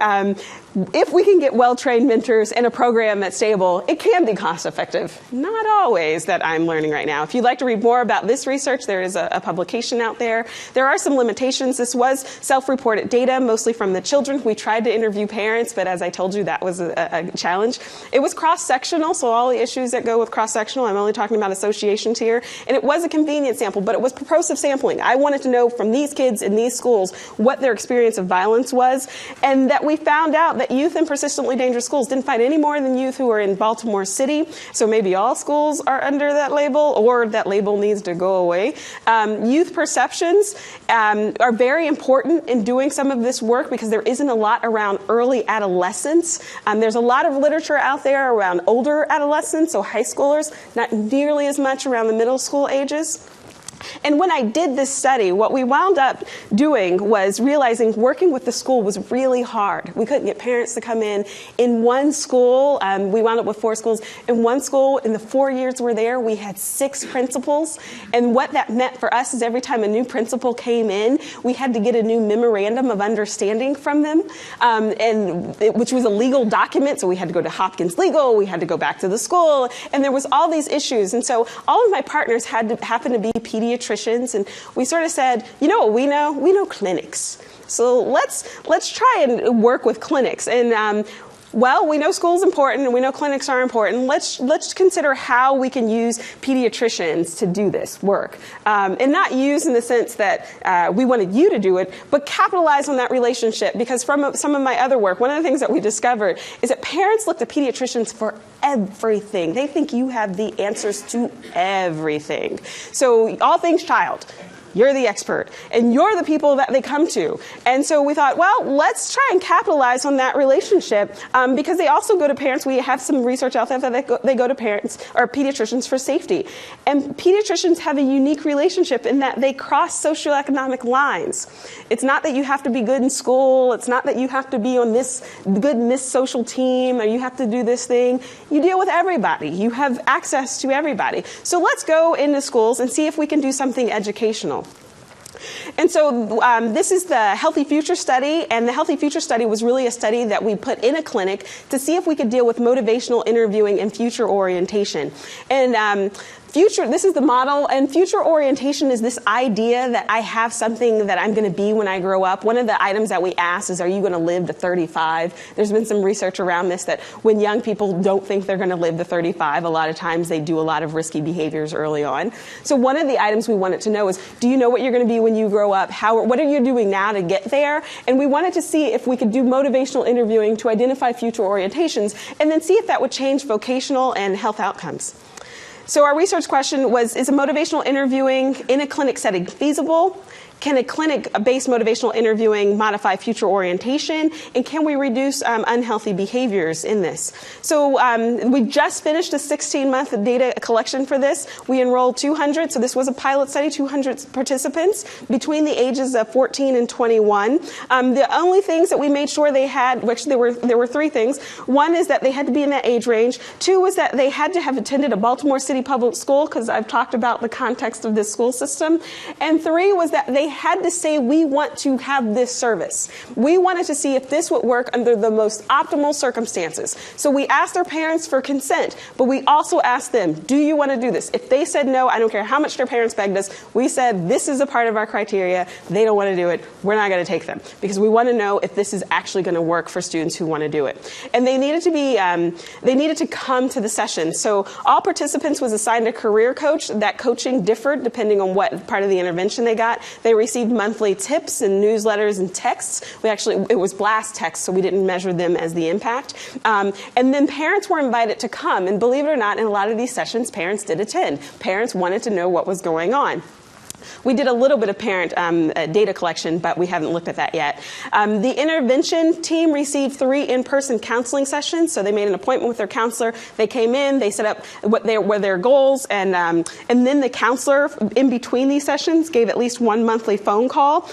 Speaker 2: if we can get well-trained mentors and a program that's stable, it can be cost-effective. Not always, that I'm learning right now. If you'd like to read more about this research, there is a publication out there. There are some limitations. This was self-reported data, mostly from the children. We tried to interview parents, but as I told you, that was a challenge. It was cross-sectional, so all the issues that go with cross-sectional, I'm only talking about associations here. And it was a convenient sample, but it was purposive sampling. I wanted to know from these kids in these schools what their experience of violence was, and that we found out that youth in persistently dangerous schools didn't fight any more than youth who are in Baltimore City. So maybe all schools are under that label, or that label needs to go away. Youth perceptions are very important in doing some of this work because there isn't a lot around early adolescence. There's a lot of literature out there around older adolescents, so high schoolers, not nearly as much around the middle school ages. And when I did this study, what we wound up doing was realizing working with the school was really hard. We couldn't get parents to come in. In one school, we wound up with 4 schools. In one school, in the 4 years we're there, we had 6 principals. And what that meant for us is every time a new principal came in, we had to get a new memorandum of understanding from them, which was a legal document. So we had to go to Hopkins Legal, we had to go back to the school, and there was all these issues. And so all of my partners happened to be pediatricians, and we sort of said, you know what we know? We know clinics. So let's try and work with clinics. And well, we know school's important and we know clinics are important. Let's consider how we can use pediatricians to do this work. And not use in the sense that we wanted you to do it, but capitalize on that relationship. Because from some of my other work, one of the things that we discovered is that parents look to pediatricians for everything. They think you have the answers to everything. So all things child. You're the expert, and you're the people that they come to. And so we thought, well, let's try and capitalize on that relationship because they also go to parents. We have some research out there that they go to parents or pediatricians for safety. And pediatricians have a unique relationship in that they cross socioeconomic lines. It's not that you have to be good in school. It's not that you have to be on this good Miss Social team or you have to do this thing. You deal with everybody. You have access to everybody. So let's go into schools and see if we can do something educational. And so this is the Healthy Future Study, and the Healthy Future Study was really a study that we put in a clinic to see if we could deal with motivational interviewing and future orientation. And this is the model, and future orientation is this idea that I have something that I'm going to be when I grow up. One of the items that we asked is, are you going to live to 35? There's been some research around this that when young people don't think they're going to live to 35, a lot of times they do a lot of risky behaviors early on. So one of the items we wanted to know is, do you know what you're going to be when you grow up? What are you doing now to get there? And we wanted to see if we could do motivational interviewing to identify future orientations, and then see if that would change vocational and health outcomes. So our research question was, is a motivational interviewing in a clinic setting feasible? Can a clinic-based motivational interviewing modify future orientation? And can we reduce unhealthy behaviors in this? So we just finished a 16-month data collection for this. We enrolled 200, so this was a pilot study, 200 participants between the ages of 14 and 21. The only things that we made sure they had, which there were 3 things. One is that they had to be in that age range. 2 was that they had to have attended a Baltimore City public school, because I've talked about the context of this school system. And 3 was that they had to say, we want to have this service. We wanted to see if this would work under the most optimal circumstances. So we asked their parents for consent, but we also asked them, do you want to do this? If they said no, I don't care how much their parents begged us, we said, this is a part of our criteria. They don't want to do it. We're not going to take them, because we want to know if this is actually going to work for students who want to do it. And they needed to come to the session. So all participants was assigned a career coach. That coaching differed depending on what part of the intervention they got. They received monthly tips and newsletters and texts. It was blast texts, so we didn't measure them as the impact. And then parents were invited to come. And believe it or not, in a lot of these sessions, parents did attend. Parents wanted to know what was going on. We did a little bit of parent data collection, but we haven't looked at that yet. The intervention team received 3 in-person counseling sessions. So they made an appointment with their counselor. They came in, they set up what were their goals, and then the counselor in between these sessions gave at least 1 monthly phone call.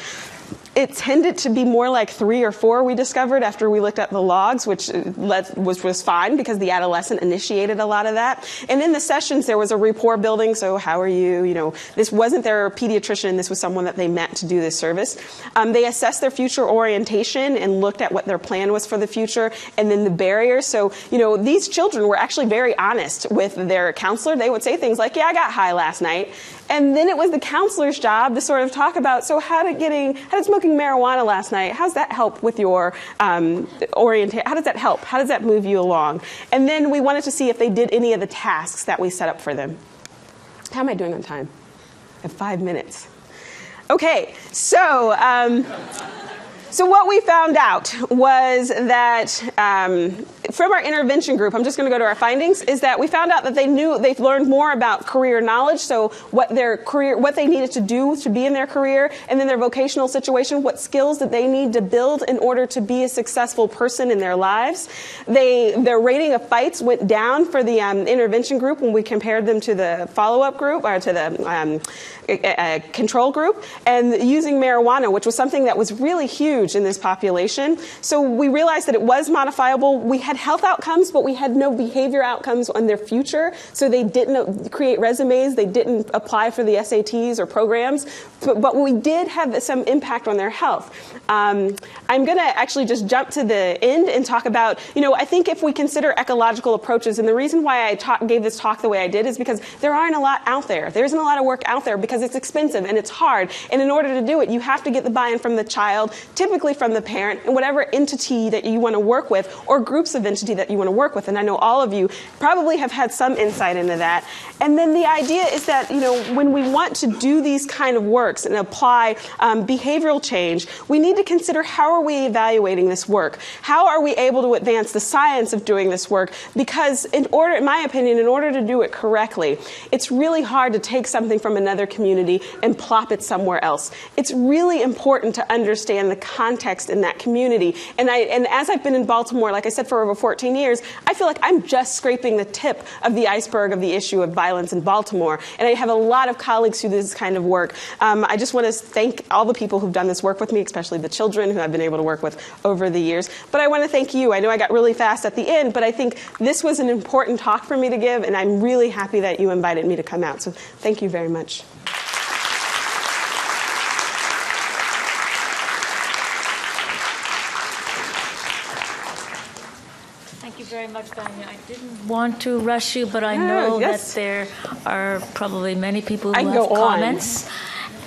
Speaker 2: It tended to be more like 3 or 4, we discovered after we looked at the logs, which was fine because the adolescent initiated a lot of that. And in the sessions, there was a rapport building. So how are you? You know, this wasn't their pediatrician. This was someone that they met to do this service. They assessed their future orientation and looked at what their plan was for the future and then the barriers. So, you know, these children were actually very honest with their counselor. They would say things like, yeah, I got high last night. And then it was the counselor's job to sort of talk about, so how did smoking marijuana last night, how does that help with your orientation? How does that help? How does that move you along? And then we wanted to see if they did any of the tasks that we set up for them. How am I doing on time? I have 5 minutes. Okay, so what we found out was that from our intervention group, I'm just going to go to our findings, is that we found out that they've learned more about career knowledge, so what they needed to do to be in their career, and then their vocational situation, what skills that they need to build in order to be a successful person in their lives. Their rating of fights went down for the intervention group when we compared them to the follow-up group, or to the control group, and using marijuana, which was something that was really huge in this population. So we realized that it was modifiable. We had health outcomes, but we had no behavior outcomes on their future. So they didn't create resumes. They didn't apply for the SATs or programs. But we did have some impact on their health. I'm going to actually just jump to the end and talk about, I think if we consider ecological approaches, and the reason why I gave this talk the way I did is because there aren't a lot out there. There isn't a lot of work out there because it's expensive and it's hard. And in order to do it, you have to get the buy-in from the child, typically from the parent, and whatever entity that you want to work with, or groups of entity that you want to work with. And I know all of you probably have had some insight into that. And then the idea is that, when we want to do these kind of works and apply behavioral change, we need to consider, how are we evaluating this work? How are we able to advance the science of doing this work? Because in my opinion, in order to do it correctly, it's really hard to take something from another community and plop it somewhere else. It's really important to understand the context in that community. And as I've been in Baltimore, like I said, for over 14 years, I feel like I'm just scraping the tip of the iceberg of the issue of violence in Baltimore. And I have a lot of colleagues who do this kind of work. I just want to thank all the people who've done this work with me, especially the children who I've been able to work with over the years. But I want to thank you. I know I got really fast at the end, but I think this was an important talk for me to give, and I'm really happy that you invited me to come out. So thank you very much.
Speaker 1: Thank you very much, Vanya. I didn't want to rush you, but I know that there are probably many people who have comments.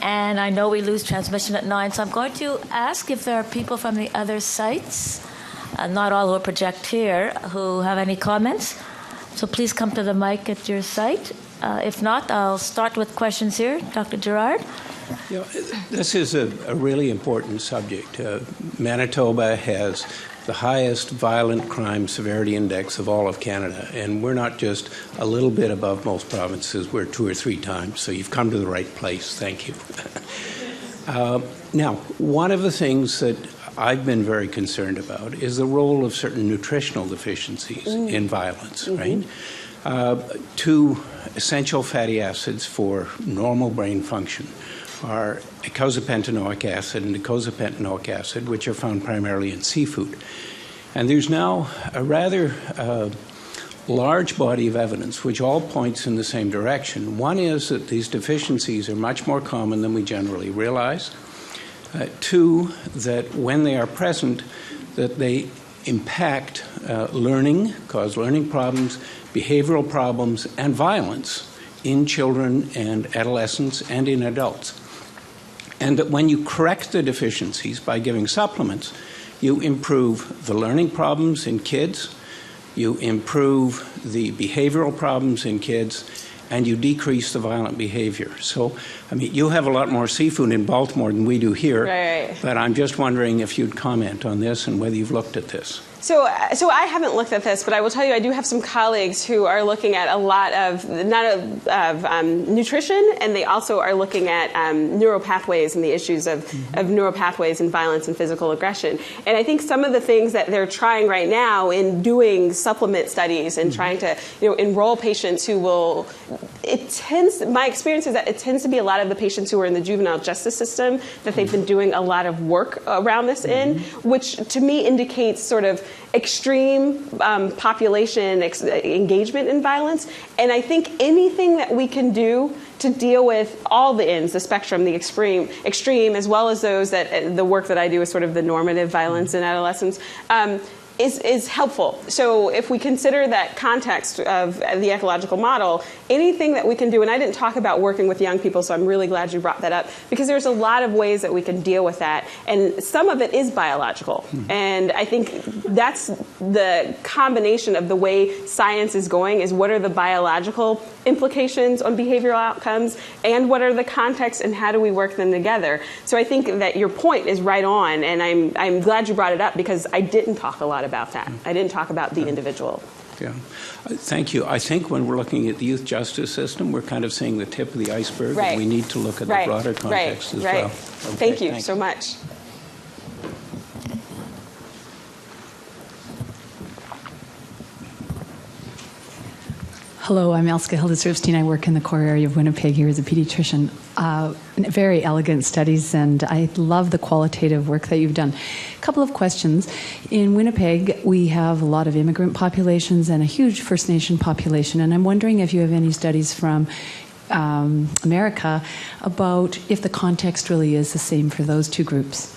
Speaker 1: And I know we lose transmission at 9, so I'm going to ask if there are people from the other sites, not all who are project here, who have any comments. So please come to the mic at your site. If not, I'll start with questions here. Dr. Gerard?
Speaker 3: This is a really important subject. Manitoba has the highest violent crime severity index of all of Canada, and we're not just a little bit above most provinces, we're 2 or 3 times, so you've come to the right place. Thank you. Now, one of the things that I've been very concerned about is the role of certain nutritional deficiencies in violence, right? 2 essential fatty acids for normal brain function are eicosapentaenoic acid and icosapentaenoic acid, which are found primarily in seafood. And there's now a rather large body of evidence which all points in the same direction. One is that these deficiencies are much more common than we generally realize. 2, that when they are present, that they impact learning, cause learning problems, behavioral problems, and violence in children and adolescents and in adults. And that when you correct the deficiencies by giving supplements, you improve the learning problems in kids, you improve the behavioral problems in kids, and you decrease the violent behavior. So, I mean, you have a lot more seafood in Baltimore than we do here,
Speaker 2: right. But
Speaker 3: I'm just wondering if you'd comment on this and whether you've looked at this.
Speaker 2: So I haven't looked at this, but I will tell you I do have some colleagues who are looking at a lot of nutrition, and they also are looking at neuropathways and the issues of neuropathways and violence and physical aggression. And I think some of the things that they're trying right now in doing supplement studies and trying to enroll patients who will, my experience is that it tends to be a lot of the patients who are in the juvenile justice system that they've been doing a lot of work around this in, which to me indicates sort of extreme population engagement in violence. And I think anything that we can do to deal with all the ends, the spectrum, the extreme, as well as those that the work that I do is sort of the normative violence in adolescents, is helpful. So if we consider that context of the ecological model, anything that we can do, and I didn't talk about working with young people, so I'm really glad you brought that up, because there's a lot of ways that we can deal with that, and some of it is biological. And I think that's the combination of the way science is going, is what are the biological implications on behavioral outcomes, and what are the contexts, and how do we work them together. So I think that your point is right on, and I'm glad you brought it up, because I didn't talk a lot about that. I didn't talk about the individual.
Speaker 3: Yeah. Thank you. I think when we're looking at the youth justice system, we're kind of seeing the tip of the iceberg.
Speaker 2: Right.
Speaker 3: And we need to look at the broader context as well. Okay,
Speaker 2: Thank you so much.
Speaker 4: Hello, I'm Elska Hildes-Rivstein. I work in the core area of Winnipeg here as a pediatrician. Very elegant studies, and I love the qualitative work that you've done. A couple of questions. In Winnipeg, we have a lot of immigrant populations and a huge First Nation population, and I'm wondering if you have any studies from America about if the context really is the same for those two groups.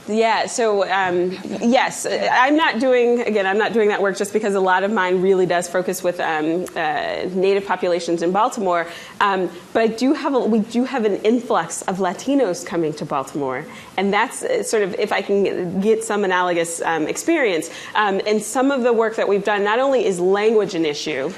Speaker 2: Yeah, so yes, I'm not doing that work just because a lot of mine really does focus with Native populations in Baltimore. But we do have an influx of Latinos coming to Baltimore. And that's sort of, if I can get some analogous experience. And some of the work that we've done, not only is language an issue,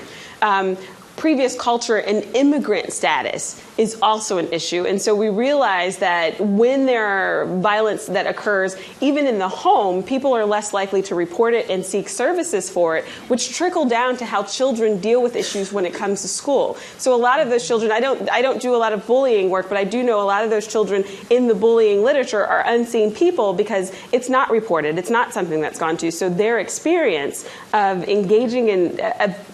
Speaker 2: previous culture and immigrant status is also an issue. And so we realize that when there are violence that occurs, even in the home, people are less likely to report it and seek services for it, which trickle down to how children deal with issues when it comes to school. So a lot of those children, I don't do a lot of bullying work, but I do know a lot of those children in the bullying literature are unseen people because it's not reported. It's not something that's gone to. So their experience of engaging in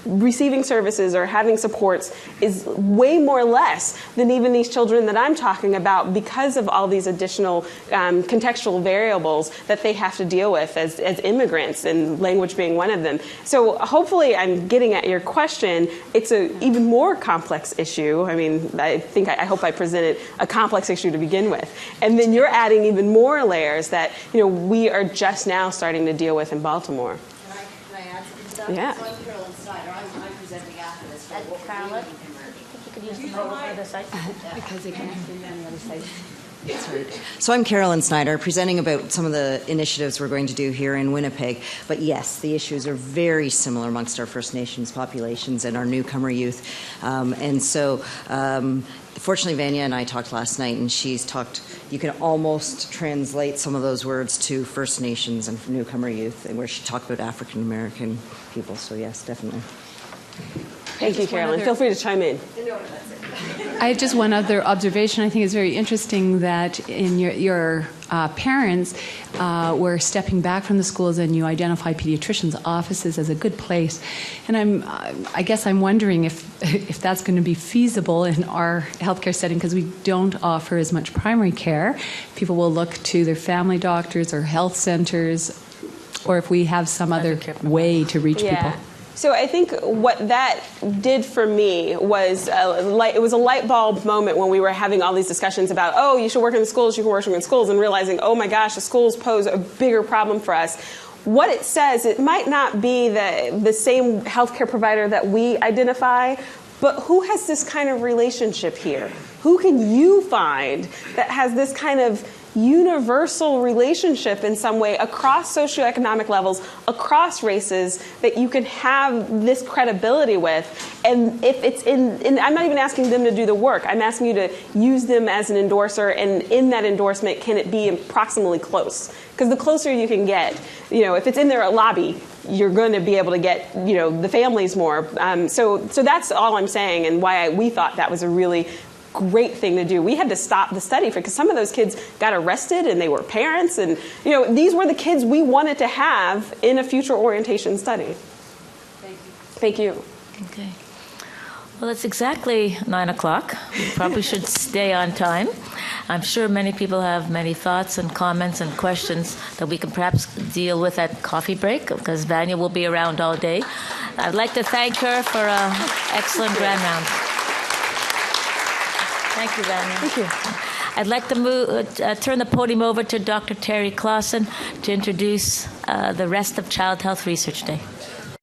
Speaker 2: receiving services or having supports is way more less than even these children that I'm talking about because of all these additional contextual variables that they have to deal with as immigrants, and language being one of them. So hopefully I'm getting at your question. It's an even more complex issue. I mean, I hope I presented a complex issue to begin with. And then you're adding even more layers that we are just now starting to deal with in Baltimore.
Speaker 5: Can I add something to that?
Speaker 2: Yeah.
Speaker 5: So I'm Carolyn Snyder. I'm presenting after this.
Speaker 1: Carolyn, you could use the mic on the other side.
Speaker 5: Because they can't stand on the other side. Sorry. So I'm Carolyn Snyder, presenting about some of the initiatives we're going to do here in Winnipeg. But yes, the issues are very similar amongst our First Nations populations and our newcomer youth. Fortunately, Vanya and I talked last night, and she's talked, you can almost translate some of those words to First Nations and newcomer youth, where she talked about African American people. So yes, definitely.
Speaker 2: Thank you, Carolyn. Feel free to chime in.
Speaker 4: I have just one other observation. I think it's very interesting that in your parents were stepping back from the schools, and you identify pediatricians' offices as a good place. And I guess I'm wondering if that's going to be feasible in our healthcare setting, because we don't offer as much primary care. People will look to their family doctors or health centers, or if we have some other way to reach people.
Speaker 2: So I think what that did for me was it was a light bulb moment when we were having all these discussions about, oh, you should work in the schools, you can work in schools, and realizing, oh my gosh, the schools pose a bigger problem for us. What it says, it might not be the same healthcare provider that we identify, but who has this kind of relationship here? Who can you find that has this kind of universal relationship in some way across socioeconomic levels, across races, that you can have this credibility with? And if it's in I'm not even asking them to do the work. I'm asking you to use them as an endorser, and in that endorsement, can it be approximately close? Because the closer you can get, if it's in their lobby, you're going to be able to get, the families more. So that's all I'm saying, and why we thought that was a really great thing to do. We had to stop the study because some of those kids got arrested, and they were parents, and these were the kids we wanted to have in a future orientation study. Thank you.
Speaker 1: Okay. Well, it's exactly 9 o'clock. We probably should stay on time. I'm sure many people have many thoughts and comments and questions that we can perhaps deal with at coffee break, because Vanya will be around all day. I'd like to thank her for an excellent grand round. Thank you, Vanya.
Speaker 2: Thank you.
Speaker 1: I'd like to turn the podium over to Dr. Terry Clausen to introduce the rest of Child Health Research Day.